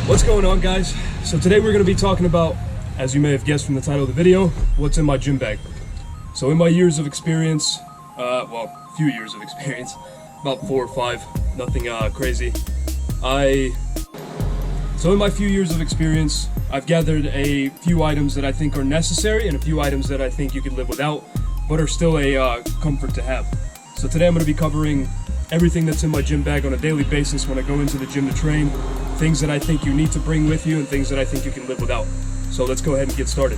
What's going on, guys? So today we're going to be talking about, as you may have guessed from the title of the video, what's in my gym bag. So in my years of experience, few years of experience, about 4 or 5, nothing crazy. So in my few years of experience, I've gathered a few items that I think are necessary and a few items that I think you can live without, but are still a comfort to have. So today I'm going to be covering everything that's in my gym bag on a daily basis when I go into the gym to train, things that I think you need to bring with you and things that I think you can live without. So let's go ahead and get started.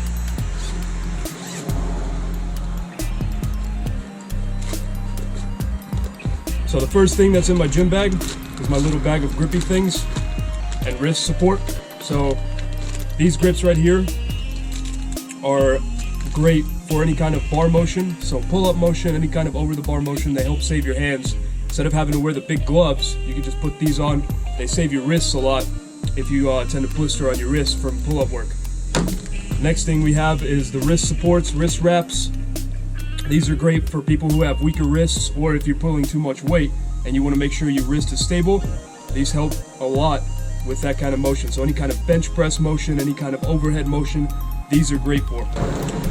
So the first thing that's in my gym bag is my little bag of grippy things and wrist support. So these grips right here are great for any kind of bar motion. So pull-up motion, any kind of over-the-bar motion, they help save your hands. Instead of having to wear the big gloves, you can just put these on. They save your wrists a lot if you tend to blister on your wrists from pull-up work. Next thing we have is the wrist supports, wrist wraps. These are great for people who have weaker wrists, or if you're pulling too much weight and you want to make sure your wrist is stable. These help a lot with that kind of motion. So any kind of bench press motion, any kind of overhead motion, these are great for.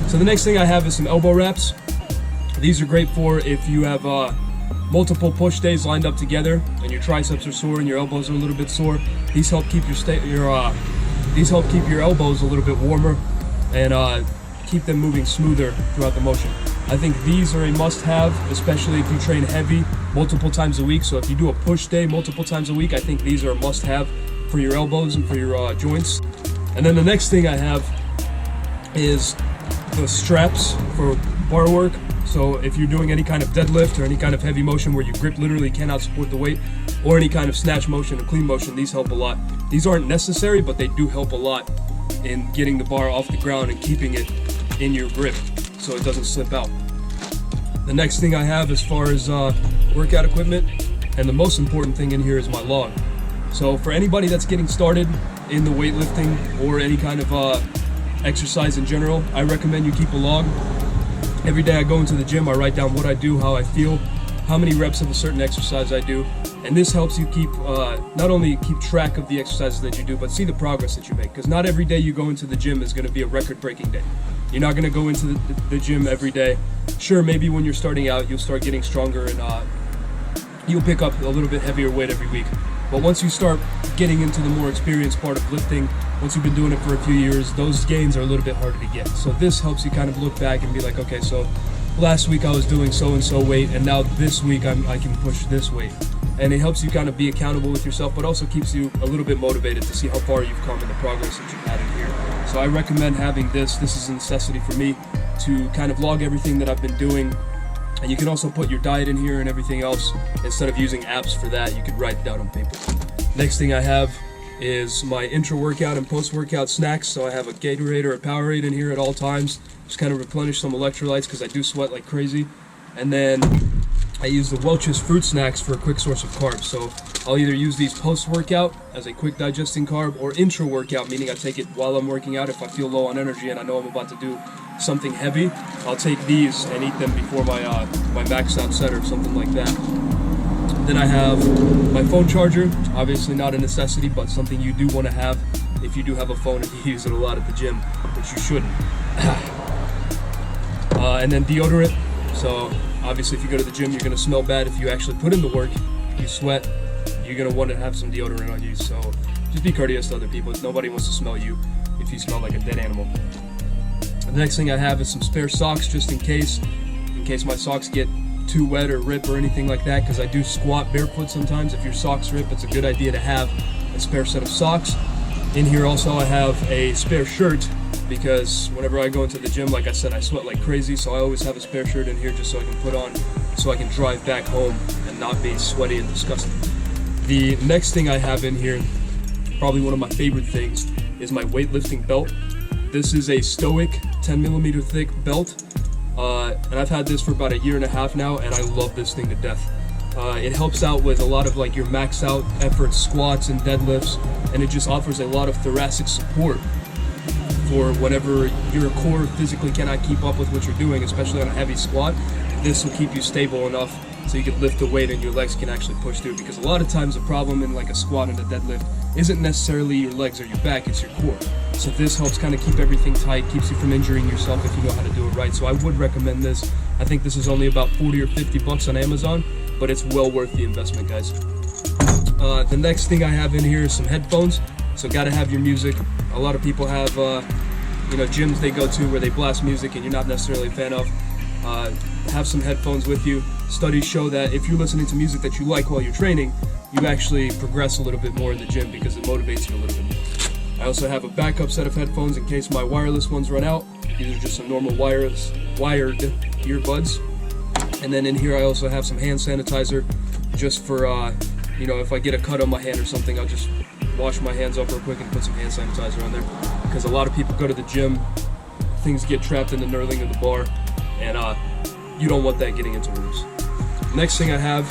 So the next thing I have is some elbow wraps. These are great for if you have multiple push days lined up together and your triceps are sore and your elbows are a little bit sore. These help keep your elbows a little bit warmer and keep them moving smoother throughout the motion. I think these are a must-have, especially if you train heavy multiple times a week. So if you do a push day multiple times a week, I think these are a must-have for your elbows and for your joints. And then the next thing I have is the straps for bar work. So if you're doing any kind of deadlift or any kind of heavy motion where your grip literally cannot support the weight, or any kind of snatch motion or clean motion, these help a lot. These aren't necessary, but they do help a lot in getting the bar off the ground and keeping it in your grip so it doesn't slip out. The next thing I have as far as workout equipment, and the most important thing in here, is my log. So for anybody that's getting started in the weightlifting or any kind of exercise in general, I recommend you keep a log. Every day I go into the gym, I write down what I do, how I feel, how many reps of a certain exercise I do, and this helps you keep not only keep track of the exercises that you do, but see the progress that you make. Because not every day you go into the gym is going to be a record-breaking day. You're not going to go into the gym every day. Sure, maybe when you're starting out, you'll start getting stronger and you'll pick up a little bit heavier weight every week. But once you start getting into the more experienced part of lifting, once you've been doing it for a few years, those gains are a little bit harder to get. So this helps you kind of look back and be like, okay, so last week I was doing so-and-so weight, and now this week I can push this weight. And it helps you kind of be accountable with yourself, but also keeps you a little bit motivated to see how far you've come and the progress that you've had in here. So I recommend having this. This is a necessity for me to kind of log everything that I've been doing. And you can also put your diet in here and everything else. Instead of using apps for that, you could write it down on paper. Next thing I have is my intra-workout and post-workout snacks. So I have a Gatorade or a Powerade in here at all times. Just kind of replenish some electrolytes because I do sweat like crazy. And then I use the Welch's fruit snacks for a quick source of carbs. So I'll either use these post-workout as a quick digesting carb, or intra-workout, meaning I take it while I'm working out. If I feel low on energy and I know I'm about to do something heavy, I'll take these and eat them before my max out set or something like that. Then I have my phone charger, obviously not a necessity, but something you do want to have if you do have a phone and you use it a lot at the gym, which you shouldn't. And then deodorant. So obviously if you go to the gym, you're going to smell bad. If you actually put in the work, you sweat, you're going to want to have some deodorant on you. So just be courteous to other people. Nobody wants to smell you if you smell like a dead animal. The next thing I have is some spare socks, just in case my socks get too wet or rip or anything like that, because I do squat barefoot sometimes. If your socks rip, it's a good idea to have a spare set of socks. In here also I have a spare shirt, because whenever I go into the gym, like I said, I sweat like crazy, so I always have a spare shirt in here just so I can put on, so I can drive back home and not be sweaty and disgusting. The next thing I have in here, probably one of my favorite things, is my weightlifting belt. This is a Stoic 10mm thick belt, and I've had this for about 1.5 years now, and I love this thing to death. It helps out with a lot of like your max out effort squats and deadlifts, and it just offers a lot of thoracic support for whenever your core physically cannot keep up with what you're doing, especially on a heavy squat. This will keep you stable enough so you can lift the weight and your legs can actually push through. Because a lot of times the problem in like a squat and a deadlift isn't necessarily your legs or your back, it's your core. So this helps kind of keep everything tight, keeps you from injuring yourself if you know how to do it right. So I would recommend this. I think this is only about 40 or 50 bucks on Amazon, but it's well worth the investment, guys. The next thing I have in here is some headphones. So gotta have your music. A lot of people have gyms they go to where they blast music and you're not necessarily a fan of. Have some headphones with you. Studies show that if you're listening to music that you like while you're training, you actually progress a little bit more in the gym because it motivates you a little bit more. I also have a backup set of headphones in case my wireless ones run out. These are just some normal wired earbuds. And then in here I also have some hand sanitizer just for, if I get a cut on my hand or something, I'll just wash my hands off real quick and put some hand sanitizer on there. Because a lot of people go to the gym, things get trapped in the knurling in the bar, and you don't want that getting into rooms. Next thing I have,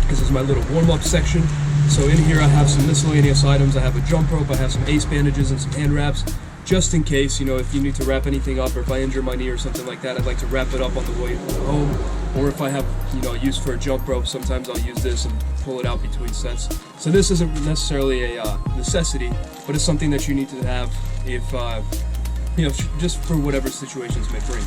this is my little warm-up section. So in here I have some miscellaneous items. I have a jump rope, I have some ace bandages and some hand wraps, just in case, if you need to wrap anything up, or if I injure my knee or something like that, I'd like to wrap it up on the way home. Or if I have, use for a jump rope, sometimes I'll use this and pull it out between sets. So this isn't necessarily a necessity, but it's something that you need to have if, just for whatever situations may bring.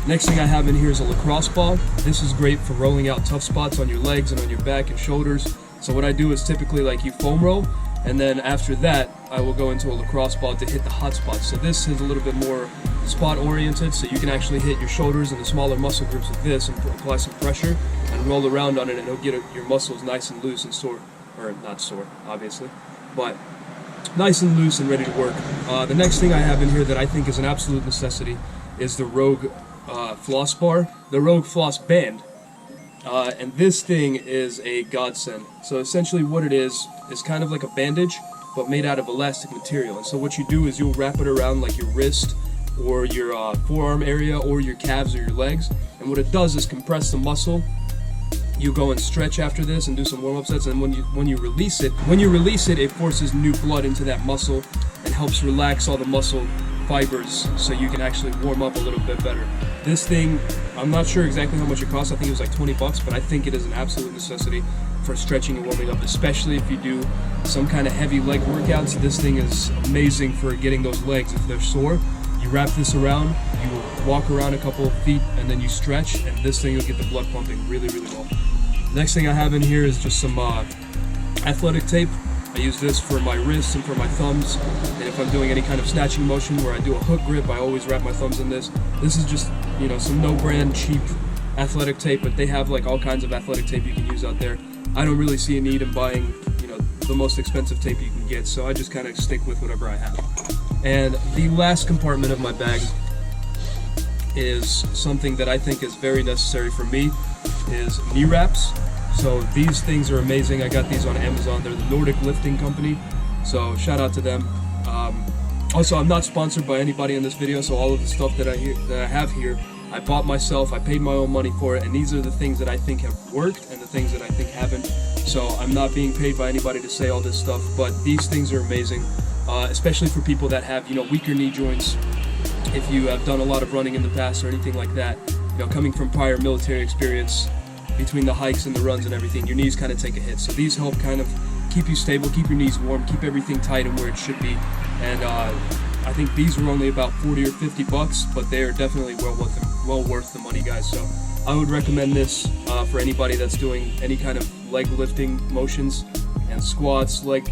Next thing I have in here is a lacrosse ball. This is great for rolling out tough spots on your legs and on your back and shoulders. So what I do is typically you foam roll, and then after that I will go into a lacrosse ball to hit the hot spots. So this is a little bit more spot oriented, so you can actually hit your shoulders and the smaller muscle groups with this and apply some pressure and roll around on it, and it'll get your muscles nice and loose and sore, or not sore obviously, but nice and loose and ready to work. The next thing I have in here that I think is an absolute necessity is the Rogue floss bar, the Rogue floss band. And this thing is a godsend. So essentially what it is kind of like a bandage, but made out of elastic material. And so what you do is you'll wrap it around like your wrist or your forearm area or your calves or your legs. And what it does is compress the muscle. You go and stretch after this and do some warm-up sets, and when you release it, it forces new blood into that muscle and helps relax all the muscle fibers so you can actually warm up a little bit better. This thing, I'm not sure exactly how much it costs. I think it was like 20 bucks, but I think it is an absolute necessity for stretching and warming up, especially if you do some kind of heavy leg workouts. This thing is amazing for getting those legs if they're sore. You wrap this around, you walk around a couple of feet, and then you stretch, and this thing will get the blood pumping really, really well. Next thing I have in here is just some athletic tape. I use this for my wrists and for my thumbs, and if I'm doing any kind of snatching motion where I do a hook grip, I always wrap my thumbs in this. This is just, some no-brand cheap athletic tape, but they have all kinds of athletic tape you can use out there. I don't really see a need in buying, the most expensive tape you can get, so I just kind of stick with whatever I have. And the last compartment of my bag is something that I think is very necessary for me, is knee wraps. So these things are amazing. I got these on Amazon. They're the Nordic Lifting Company, so shout out to them. Also, I'm not sponsored by anybody in this video, so all of the stuff that I have here, I bought myself. I paid my own money for it, and these are the things that I think have worked and the things that I think haven't. So I'm not being paid by anybody to say all this stuff, but these things are amazing, especially for people that have weaker knee joints. If you have done a lot of running in the past or anything like that, coming from prior military experience, between the hikes and the runs and everything, your knees kind of take a hit. So these help kind of keep you stable, keep your knees warm, keep everything tight and where it should be. And I think these were only about 40 or 50 bucks, but they are definitely well worth the money, guys. So I would recommend this for anybody that's doing any kind of leg lifting motions and squats, leg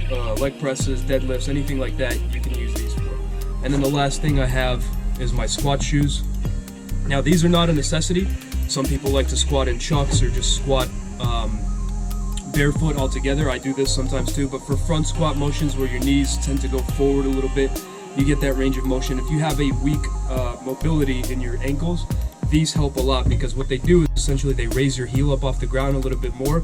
presses, deadlifts, anything like that. You can use these for. And then the last thing I have is my squat shoes. Now these are not a necessity. Some people like to squat in chucks or just squat barefoot altogether. I do this sometimes too, but for front squat motions where your knees tend to go forward a little bit, you get that range of motion. If you have a weak mobility in your ankles, these help a lot, because what they do is essentially they raise your heel up off the ground a little bit more,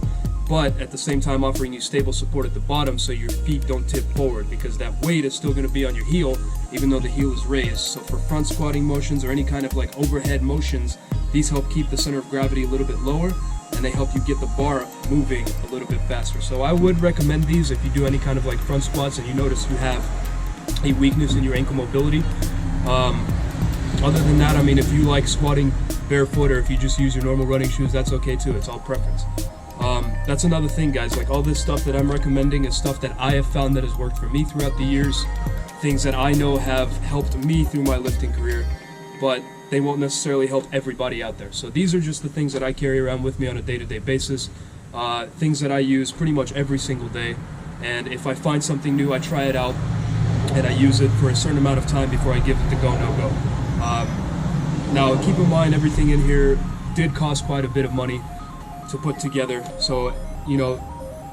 but at the same time offering you stable support at the bottom so your feet don't tip forward, because that weight is still going to be on your heel even though the heel is raised. So for front squatting motions or any kind of overhead motions, these help keep the center of gravity a little bit lower, and they help you get the bar moving a little bit faster. So I would recommend these if you do any kind of front squats and you notice you have a weakness in your ankle mobility. Other than that, I mean, if you like squatting barefoot or if you just use your normal running shoes, that's okay too. It's all preference. That's another thing, guys. Like, all this stuff that I'm recommending is stuff that I have found that has worked for me throughout the years, things that I know have helped me through my lifting career, but they won't necessarily help everybody out there. So these are just the things that I carry around with me on a day-to-day basis, things that I use pretty much every single day. And if I find something new, I try it out and I use it for a certain amount of time before I give it the go, no go. Now, keep in mind, everything in here did cost quite a bit of money to put together. So, you know,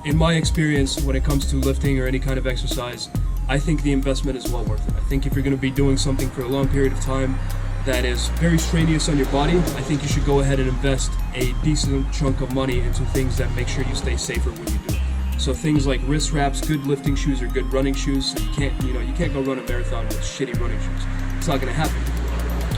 in my experience, when it comes to lifting or any kind of exercise, I think the investment is well worth it. I think if you're going to be doing something for a long period of time that is very strenuous on your body, I think you should go ahead and invest a decent chunk of money into things that make sure you stay safer when you do it. So things like wrist wraps, good lifting shoes, or good running shoes. So you can't go run a marathon with shitty running shoes. It's not going to happen.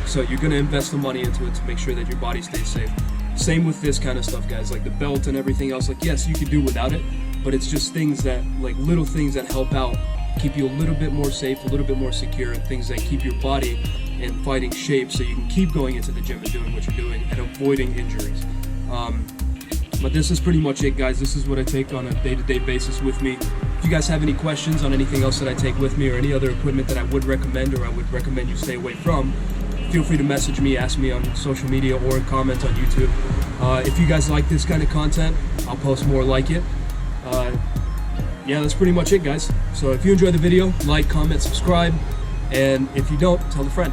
So you're going to invest the money into it to make sure that your body stays safe. Same with this kind of stuff, guys, like the belt and everything else. Like, yes, you could do without it, but it's just things that, like, little things that help out, keep you a little bit more safe, a little bit more secure, and things that keep your body in fighting shape so you can keep going into the gym and doing what you're doing and avoiding injuries. But this is pretty much it, guys. This is what I take on a day-to-day basis with me. If you guys have any questions on anything else that I take with me or any other equipment that I would recommend or I would recommend you stay away from, feel free to message me, ask me on social media or comment on YouTube. If you guys like this kind of content, I'll post more like it. Yeah, that's pretty much it, guys. So if you enjoyed the video, like, comment, subscribe, and if you don't, tell a friend.